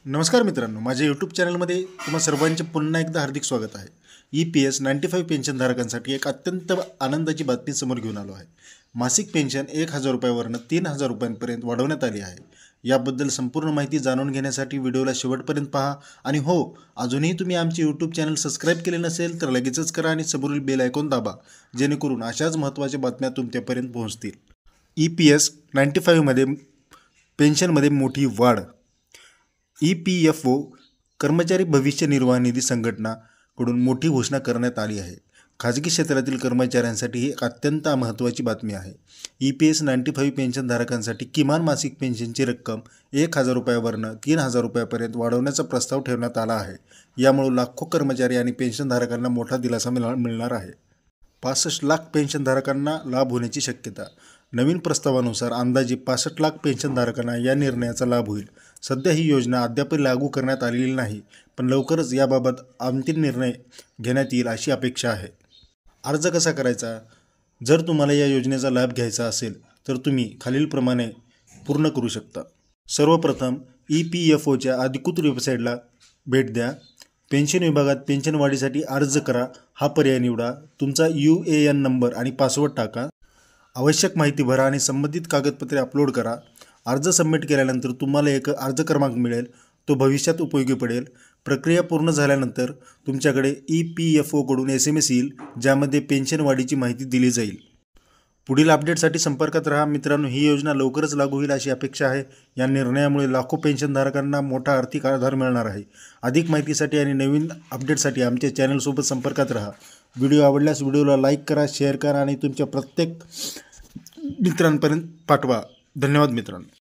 नमस्कार मित्रांनो, माझ्या यूट्यूब चॅनलमध्ये तुम्हा सर्वांचे पुन्हा एकदा हार्दिक स्वागत आहे। EPS 95 पेन्शनधारकांसाठी एक अत्यंत आनंदाची बातमी समोर घेऊन आलो आहे। मासिक पेन्शन 1000 रुपयावरून 3000 रुपयांपर्यंत वाढवण्यात आली आहे। याबद्दल संपूर्ण माहिती जाणून घेण्यासाठी व्हिडिओला शेवटपर्यंत पहा आणि हो, अजूनही तुम्ही आमचे यूट्यूब चॅनल सबस्क्राइब केले नसेल तर लगेचच करा आणि समोरील बेल आयकॉन दाबा, जेणेकरून अशाच महत्त्वाच्या बातम्या तुमच्यापर्यंत पोहोचतील। EPS 95 मध्ये पेन्शनमध्ये मोठी वाढ। EPFO कर्मचारी भविष्य निर्वाह निधी संघटनाकडून मोठी घोषणा करण्यात आली आहे। खाजगी क्षेत्रातील कर्मचाऱ्यांसाठी ही एक अत्यंत महत्त्वाची बातमी आहे। EPS 95 पेन्शनधारकांसाठी किमान मासिक पेन्शनची रक्कम 1000 रुपयावरून 3000 रुपयापर्यंत वाढवण्याचा प्रस्ताव ठेवण्यात आला आहे। यामुळे लाखो कर्मचारी आणि पेन्शनधारकांना मोठा दिलासा मिळणार आहे। 65 लाख पेन्शनधारकांना लाभ होण्याची शक्यता। नवीन प्रस्तावानुसार अंदाजे 65 लाख पेन्शनधारकांना या निर्णयाचा लाभ होईल। सध्या ही योजना अद्याप लागू करण्यात आलेली नाही, पण लवकरच याबाबत अंतिम निर्णय घेण्यात येईल अशी अपेक्षा आहे। अर्ज कसा करायचा? जर तुम्हाला या योजनेचा लाभ घ्यायचा असेल तर तुम्ही खालीलप्रमाणे पूर्ण करू शकता। सर्वप्रथम EPFOच्या अधिकृत वेबसाईटला भेट द्या। पेन्शन विभागात पेन्शन वाढीसाठी अर्ज करा हा पर्याय निवडा। तुमचा UAN नंबर आणि पासवर्ड टाका। आवश्यक माहिती भरा आणि संबंधित कागदपत्रे अपलोड करा। अर्ज सबमिट केल्यानंतर तुम्हाला एक अर्ज क्रमांक मिळेल, तो भविष्यात उपयोगी पडेल। प्रक्रिया पूर्ण झाल्यानंतर तुमच्याकडे EPFOकडून SMS येईल, ज्यामध्ये पेन्शन वाढीची माहिती दिली जाईल। पुढील अपडेटसाठी संपर्कात राहा। मित्रांनो, ही योजना लवकरच लागू होईल अशी अपेक्षा आहे। या निर्णयामुळे लाखो पेन्शनधारकांना मोठा आर्थिक आधार मिळणार आहे। अधिक माहितीसाठी आणि नवीन अपडेटसाठी आमच्या चॅनलसोबत संपर्कात राहा। व्हिडिओ आवडल्यास व्हिडिओला लाईक करा, शेअर करा आणि तुमच्या प्रत्येक मित्रांपर्यंत पाठवा। धन्यवाद मित्रांनो।